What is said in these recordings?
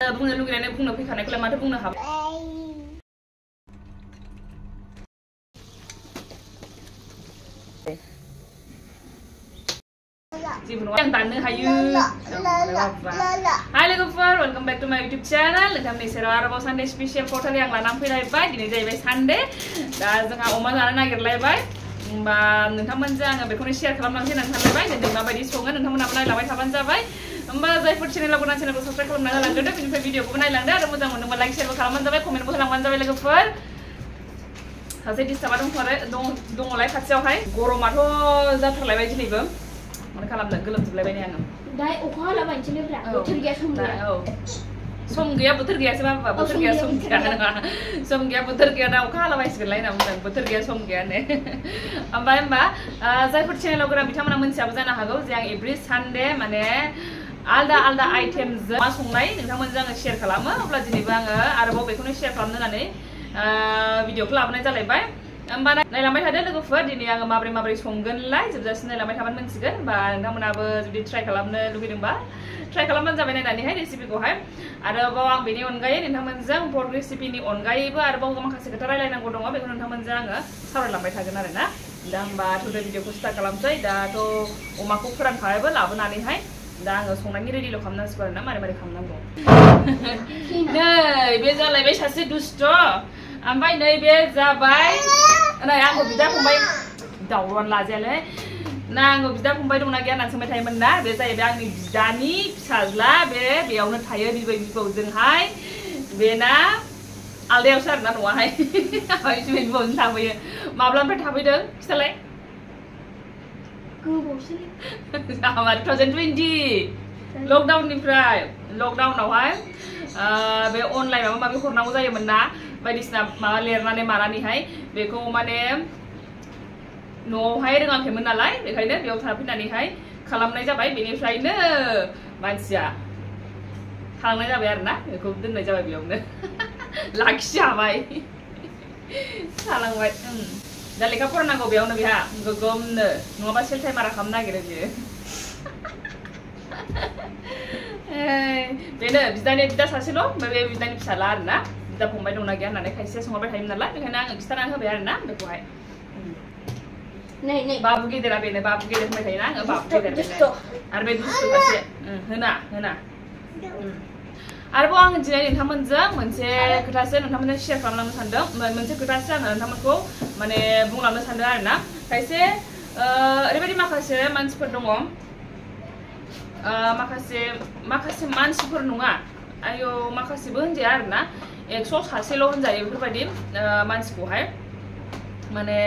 बुंनो लुगैनानै बुंनो फैखानायखौलाय माथो बुंनो हाबाय yang tanda hayu. Hai logoफोर, welcome back to my YouTube channel. नोंथांनि सेराव आरोबाव सानडे स्पेशल टटेलि आं लानानै फैलायबाय। दिनै जाहैबाय सानडे। दा जोंहा अमा जानो नागिरलायबाय। होमबा नोंथांमोनजों आङो बेखौनो शेयार खालामलांसै होननानै सानलायबाय। दिनै माबायदि सङो नोंथांमोनाबो नायलांबाय थाबानो जाबाय। होमबा जायफोर चेनेलाव गोदान चेनेलखौ साबस्क्राइब खालामना होलांग्रोदो, बेनिफ्राय भिडिअखौबो नायलांदो आरो मोजां मोनोबा लाइक शेयारबो खालामबानो जाबाय, कमेन्टबो होलांबानो जाबाय लोगोफोर। सासे डिस्टार्बा दङलाय खाथियावहाय। गरमाथ' जाथारलायबाय दिनैबो। माने खालामनो गोलोमजोबलायबाय नै आङो। दा अखा हालाबायनोसैलै बोथोर गैया सम गैया। सम गैया बोथोर गैयासो बाबा, बोथोर गैया सम गैया नङा। सम गैया बोथोर गैया दा अखा हालाबायसिगोनलाय होनना बुंदों। बोथोर गैया सम गैया ने। ओमफ्राय होमबा जायफोर चेनेलाव गोदान बिथांमोना मोनथियाबो जानो हागौ जे आं एभ्रि सानडे माने आलदा आलदा आइटेमजों मा संनाय नोंथांमोनजों आङो शेयार खालामो। अब्ला दिनैबो आङो आरोबाव बेखौनो शेयार खालामनो होननानै भिडिअखौ लाबोनाय जालायबाय। होमबा नायलांबाय थादो लोगोफोर, दिनै आङो माबोरै संगोनलाय जोबजासिम नायलांबाय थाबानो मोनसिगोन। होमबा नोंथांमोनाबो जुदि ट्राइ खालामनो लुगैदोंबा ट्राइ खालामबानो जाबाय नायनानैहाय रेसिपिखौहाय। आरोबाव आं बेनि अनगायै नोंथांमोनजों पर्क रेसिपिनि अनगायैबो आरोबाव माखासे खोथा रायलायनांगौ दङ, बेखौ नोंथांमोनजों आङो सावरायलांबाय थागोन आरोना। दा होमबा थुदो भिडिअखौ स्टार्ट खालामसै। दाथ' अमाखौ फोरानखाबायबो लाबोनानैहाय। दा आङो संनायनि रेडिल' खालामनांसिगौ आरोना, मारै खालामनांगौ। नै बे जालायबाय सासे दुस्ट', ओमफ्राय नैबे जाबाय नै आंखौ बिदा फंबाय दावरावानो लाजायालै ना, आंखौ बिदा फंबाय दंना गैया होननानै सोंबाय थायोमोन ना। बे जाहैबाय आंनि बिदानि फिसाज्ला, बेयावनो थायो बिबै बिबौजोंहाय। बेना आलदायावसो आरोना न'आहाय। बिबै बिबौजों थाफैयो। माब्लानिफ्राय थाफैदों खिथालाय? गोबावसैलै। 2020 लकडाउननिफ्राय। लकडाउनावहाय बे अनलाइन माबा माबि हरनांगौ जायोमोन ना, बायदिसिना माबा लिरनानै मानानैहाय। बेखौ माने न'आवहाय रोङाखैमोन नालाय, बेखायनो बेयाव थाफैनानैहाय खालामनाय जाबाय। बेनिफ्रायनो मानसिया थांनाय जाबाय आरोना, बेखौ दोननाय जाबाय बेयावनो। लाखिजाबाय थालांबाय। दा लेखा फरायनांगौ बेयावनो बेहा गोगोमनो, नङाबा सेल टाइमारा खालामनो नागिरो बियो। बेनो बिदा सासेल', ओमफ्राय बे बिदानि फिसाला आरोना। बिदा फंबाय दंना गैया होननानै खायसेया सोंहरबाय थायोमोन नालाय, बेखायनो आङो खिथानानै होबाय आरोना बेखौहाय। बाबु गेदेरा बेनो, बाबु गेदेर होनबाय थायोना आङो, बाबु गेदेर बेनो। आरो बे दुस्ट' सासे होना। आरोबाव आं दिनै नोंथांमोनजों मोनसे खोथासो नोंथांमोनजों शेयार खालामलांनो सानदों। मोनसे खोथासो आङो नोंथांमोनखौ माने बुंलांनो सानदों आरोना। खायसे ओरैबायदि माखासे मानसिफोर दङ, माखासे मानसिफोर नङा, आयौ माखासेबो होनजाया आरोना, 100 सासेल' होनजायो बेफोरबायदि मानसिखौहाय। माने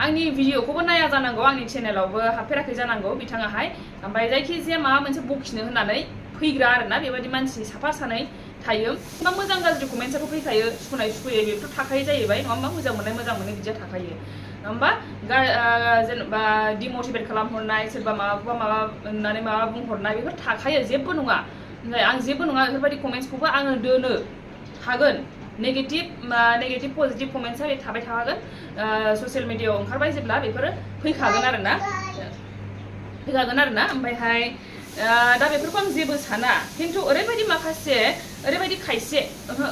आंनि भिडिअखौबो नाया जानांगौ, आंनि चेनेलावबो हाबफेराखै जानांगौ बिथाङाहाय। ओमफ्राय जायखिजाया माबा मोनसे बखिनो होननानै फैग्रा आरोना, बेबायदि मानसि साफा सानै थायो। मा मोजां गाज्रि कमेन्टसआबो फैखायो, सुखुयै बेफोर थाखायो जाहैबाय, नङा होमबा? मोजां मोननाय बिदिया थाखायो, नङा होमबा? जेनेबा डिमटिभेट खालामहरनाय, सोरबा माबा होननानै माबा बुंहरनाय, बेफोर थाखायो, जेबो नङा। आं जेबो नङा, बेफोरबायदि कमेन्टसखौबो आङो दोनो हागोन। नेगेटिभ पजिटिभ कमेन्टसा थाबाय थागोन। ससियेल मिडियायाव ओंखारबाय जेब्ला बेफोरो फैखागोन आरोना। ओमफ्रायहाय दा बेफोरखौ आं जेबो साना, खिन्थु ओरैबायदि खायसे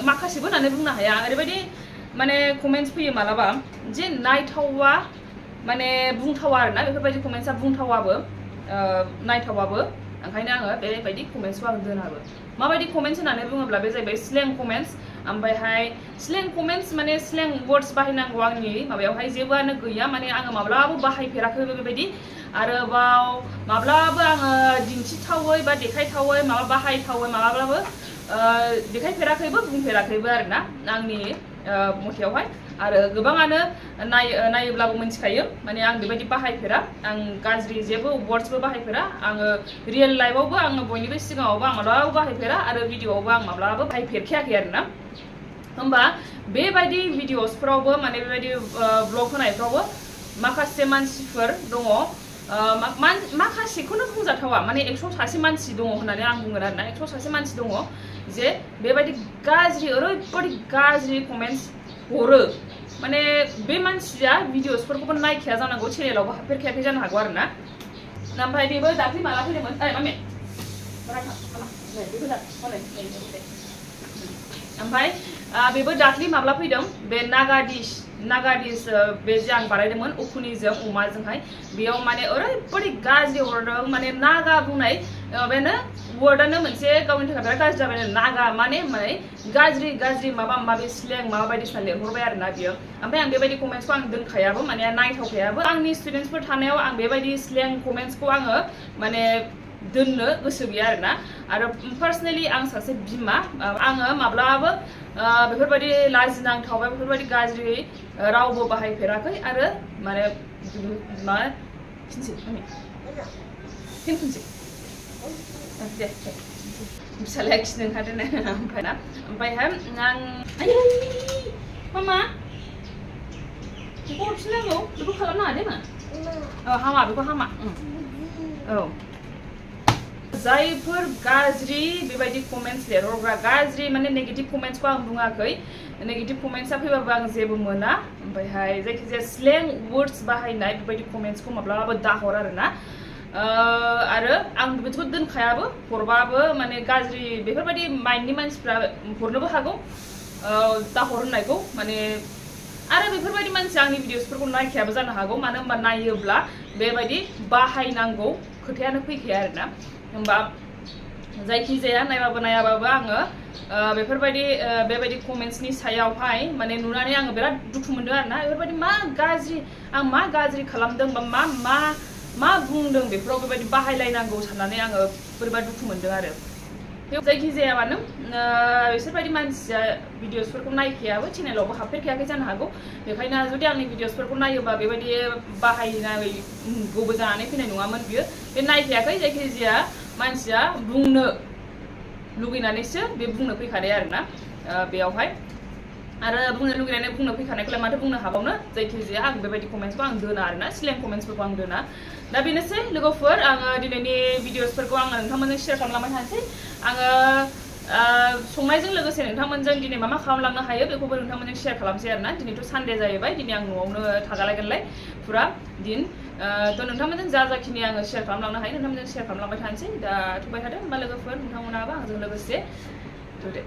माखासेबो होननानै बुंनो हाया, ओरैबायदि माने कमेन्टस फैयो मालाबा जे नायथावा, माने बुंथावा आरोना। बेफोरबायदि कमेन्टसा बुंथावाबो, नायथावाबो। ओंखायनो आङो बेबायदि कमेन्टसखौ आं दोनाबो। माबायदि कमेन्टस होननानै बुङोब्ला बे जाहैबाय स्लें कमेन्टस। ओमफ्रायहाय स्लें कमेन्टस माने स्लें वर्ड्स बाहायनांगौ आंनि माबायावहाय जेबोआनो गैया। माने आङो माब्लाबाबो बाहायफेराखैबो बेबायदि। आरोबाव माब्लाबाबो आङो दिन्थिथावै बा देखायथावै माबा बाहायथावै माब्लाबाबो देखायफेराखैबो बुंफेराखैबो आरोना आंनि मथेयावहाय। आरो गोबाङानो नायोब्लाबो मोनथिखायो, माने आं बेबायदि बाहायफेरा, आं गाज्रि जेबो वर्ड्सबो बाहायफेरा। आङो रियेल लाइफआवबो आङो बयनिबो सिगाङावबो आं माब्लाबाबो बाहायफेरा, आरो भिडिअआवबो आं माब्लाबाबो बाहायफेरखायाखै आरोना। होमबा बेबायदि भिडिअसफोरावबो माने बेबायदि ब्लग होनायफ्रावबो माखासे मानसिफोर दङ, माखासेखौनो बुंजाथावा, माने 100 सासे मानसि दङ होननानै आं बुंगोन आरोना। 100 सासे मानसि दङ जे बेबायदि ओरैबायदि गाज्रि कमेन्टस हरो। माने बे मानसिया भिडिअसफोरखौबो नायखाया जानांगौ, चेनेलावबो हाबफेरखायाखै जानो हागौ आरोना। ओमफ्राय बेबो दाख्लै माला फैदोंमोन, मामे ओमफ्राय बेबो दाख्लि माब्ला फैदों बे नागा डिश बे जे आं बानायदोंमोन उखुनिजों अमाजोंहाय बेयाव माने ओरैबायदि गाज्रि हरदों माने नागा बुंनाय बेनो वर्डआनो मोनसे गावनि थाखाय बिराद गाज्रि जाबाय नागा माने गाज्रि माबा माबि स्लें माबा बायदिसिना लिरहरबाय आरोना बियो ओमफ्राय आं बेबायदि कमेन्ट्सखौ आं दोनखायाबो माने नायथावखायाबो आंनि स्टुडेन्ट्सफोर थानायाव आं बेबायदि स्लें कमेन्ट्सखौ आङो माने दोननो गोसो गैया आरो पार्सनेलि आं सासे बिमा आङो माब्लाबाबो बेफोरबायदि लाजिनांथाव बा बेफोरबायदि गाज्रि रावबो बाहायफेराखै आरो माने मा खिन्थु दे फिसालाया खिनो ओंखारदों ओमफ्रायहाय आं मामा बेखौ हरफिननांगौ बेखौ खालामनाङा दे मा हामा बेखौ हामा औ जायफोर गाज्रि बेबायदि कमेन्ट्स लिरहरग्रा गाज्रि माने नेगेटिभ कमेन्ट्सखौ आं बुङाखै नेगेटिभ कमेन्ट्सआ फैबाबो आं जेबो मोना ओमफ्रायहाय जायखिजाया स्लें वर्ड्स बाहायनाय बेबायदि कमेन्ट्सखौ माब्लाबाबो दाहर आरोना आरो आं बेखौ दोनखायाबो हरबाबो माने गाज्रि बेफोरबायदि माइन्डनि मानसिफ्रा हरनोबो हागौ दाहर होननायखौ माने आरो बेफोरबायदि मानसिया आंनि भिडिअसफोरखौ नायखायाबो जानो हागौ मानो होनबा नायोब्ला बेबायदि बाहायनांगौ खोथायानो फैखाया आरोना होमबा जायखिजाया नायाबाबो आङो बेबायदि कमेन्ट्सनि सायावहाय माने नुनानै आङो बिराद दुखु मोनदों आरोना बेफोरबायदि मा गाज्रि खालामदों बा मा बुंदों बेफोराव बेबायदि बाहायलायनांगौ साननानै आङो बोरैबा दुखु मोनदों आरो जायखिजाया मानो बिसोरबायदि मानसिया भिडिअसफोरखौ नायखायाबो चेनेलावबो हाबफेरखायाखै जानो हागौ बेखायनो जुदि आंनि भिडिअसफोरखौ नायोबा बेबायदि बाहायनांगौबो जानानै फैनाय नङामोन बियो बे नायखायाखै जायखिजाया मानसिया बुंनो लुगैनानैसो बे बुंनो फैखानाय आरोना बेयावहाय आरो बुंनो लुगैनानै बुंनो फैखानायखौलाय माथो बुंनो हाबावनो जायखिजाया आं बेबायदि कमेन्ट्सखौ आं दोना आरोना स्लें कमेन्ट्सफोरखौ आं दोना दा बेनोसै लोगोफोर आङो दिनैनि भिडिअसफोरखौ आङो नोंथांमोनजों शेयार खालामलांबाय थानोसै आङो संनायजों लोगोसे नोंथांमोनजों दिनै मा खालामलांनो हायो बेखौबो नोंथांमोनजों शेयार खालामसै आरोना दिनैथ' सानडे जाहैबाय दिनै आं न'आवनो थागालायगोनलाय फुरा दिन थ' नोंथांमोनजों जाखिनि आङो शेयार खालामलांनो हायो नोंथांमोनजों शेयार खालामलांबाय थानोसै दा थुबाय थादों होमबा लोगोफोर नोंथांमोनाबो आंजों लोगोसे थुदो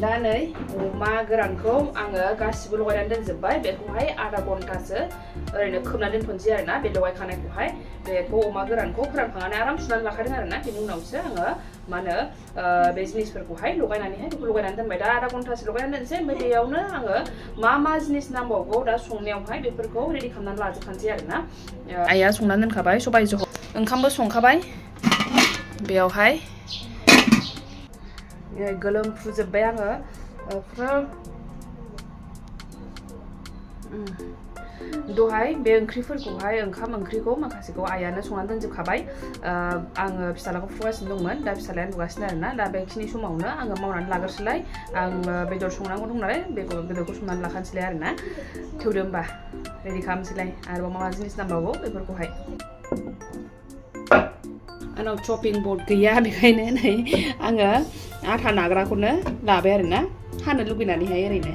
दा नै अमा गोरानखौ आङो गासिबो लगायनानै दोनजोबबाय बेखौहाय आधा घन्टासो ओरैनो खोबनानै दोनथ'नोसै आरोना बे लगायखानायखौहाय बेखौ अमा गोरानखौ फोरानखांनानै आराम सुनानै लाखादों आरोना बेनि उनावसो आङो मा होनो बे जिनिसफोरखौहाय लगायनानैहाय बेखौ लगायनानै दोनबाय दा आधा घन्टासो लगायनानै दोनसै ओमफ्राय बेयावनो आङो मा जिनिस नांबावगौ दा संनायावहाय बेफोरखौ रेडि खालामनानै लाजोबखानोसै आरोना आइया संनानै दोनखाबाय सबाइ जहल ओंखामबो संखाबाय बेयावहाय गोलोमफ्रुजोब्बाय आङो फुरा दहाय बे ओंख्रिफोरखौहाय ओंखाम ओंख्रिखौ माखासेखौ आइयानो संनानै दोनजोबखाबाय आङो फिसालाखौ फुगासिनो दंमोन दा फिसालाया नुगासिनो आरोना दा बेखिनि समावनो आङो मावनानै लाग्रोसैलाय आं बेदर संनांगौ दं नालाय बेदरखौ संनानै लाखानोसैलाय आरोना थौदो होमबा रेडि खालामसैलाय आरोबाव मा जिनिस नांबावगौ बेफोरखौहाय आंनाव चपिं बोर्ड गैया बेखायनो नै आङो आथा नाग्राखौनो लाबाय आरोना हानो लुगैनानैहाय ओरैनो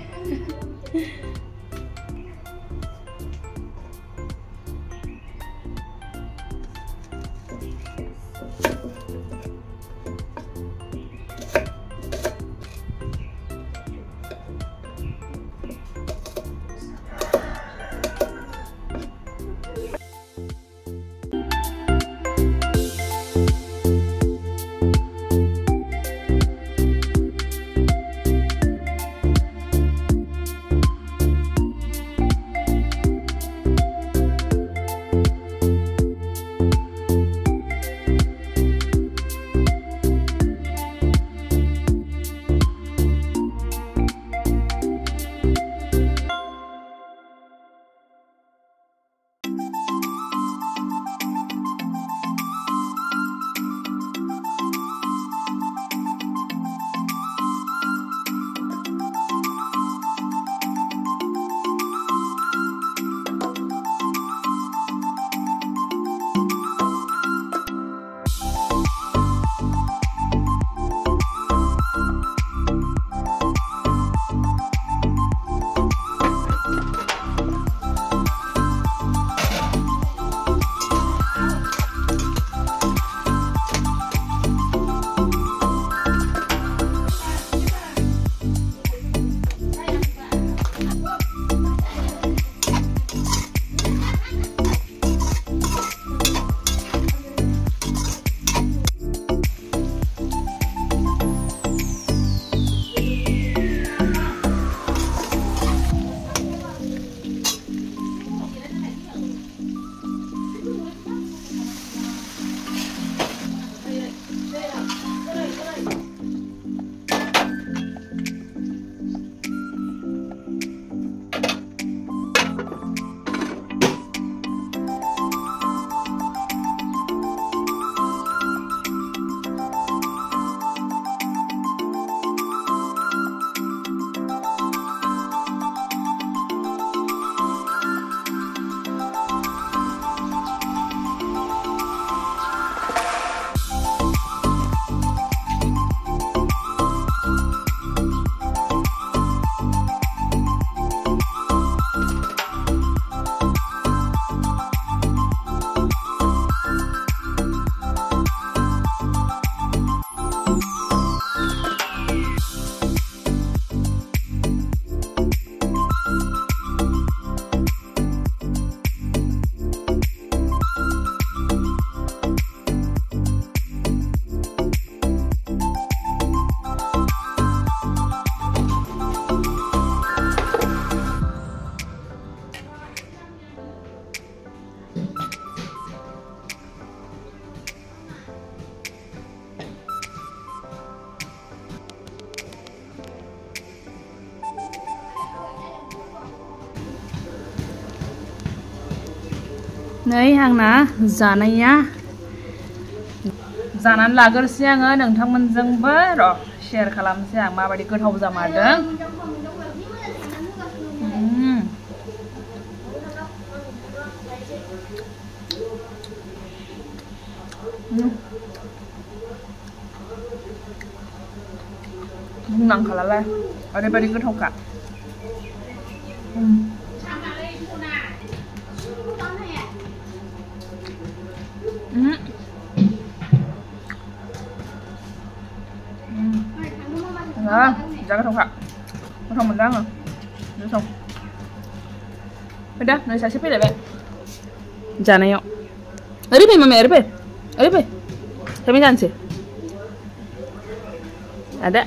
नै आंना जानाया जानानै लाग्रोसै आङो नोंथांमोनजोंबो र' शेयार खालामसै आं माबायदि गोथाव जामारदों बुंनांखालालाय ओरैबायदि गोथावखा जा गोथावखा गोथाव मोनदों आङो गोथाव फैदा नै सासे फैलायबाय जानायाव ओरै फै मामाया ओरै फै kami जानोसै ada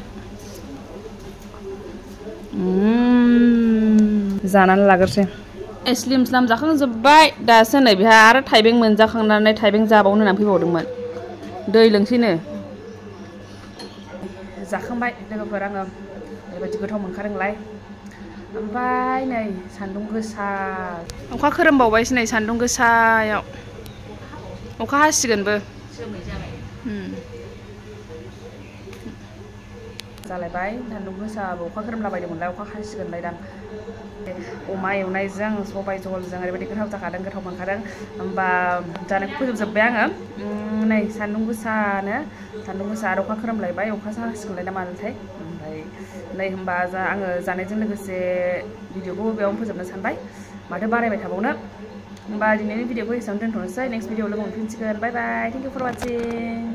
जानानै लाग्रोसै स्लिम स्लाम जाखांजोब्बाय दासो नै बेहा आरो थाइबें मोनजाखांनानै थाइबें जाबावनो होननानै फैबावदोंमोन दै लोंसैनो जाखांबाय लोगोफोर आङो ओरैबायदि गोथाव मोनखादोंलाय ओमफ्राय नै सान्दुं गोसा अखा खोरोमबावबायसो नै सान्दुं गोसायाव अखा हासिगोनबो जालायबाय सान्दुं गोसाबो अखा खोरोमलाबायदोंमोनलाय अखा हासिगोनलाय दां अमा एवनायजों सबाय जहलजों ओरैबायदि गोथाव जाखादों गोथाव मोनखादों होमबा जानायखौ फोजोबजोब्बाय आङो नै सान्दुं गोसानो सान्दुं गोसा आरो अखा खोरोमलायबाय अखा हासिगोनलाय ना मानोथाय ओमफ्राय नै होमबा आङो जानायजों लोगोसे भिडिअखौ बेयावनो फोजोबनो सानबाय माथो बारायबाय थाबावनो होमबा दिनैनि भिडिअखौ एसेयावनो दोनथ'नोसै नेक्स्ट भिडिअ लोगो मोनफिनसिगोन बाय बाय थेंक इउ फर वाचिं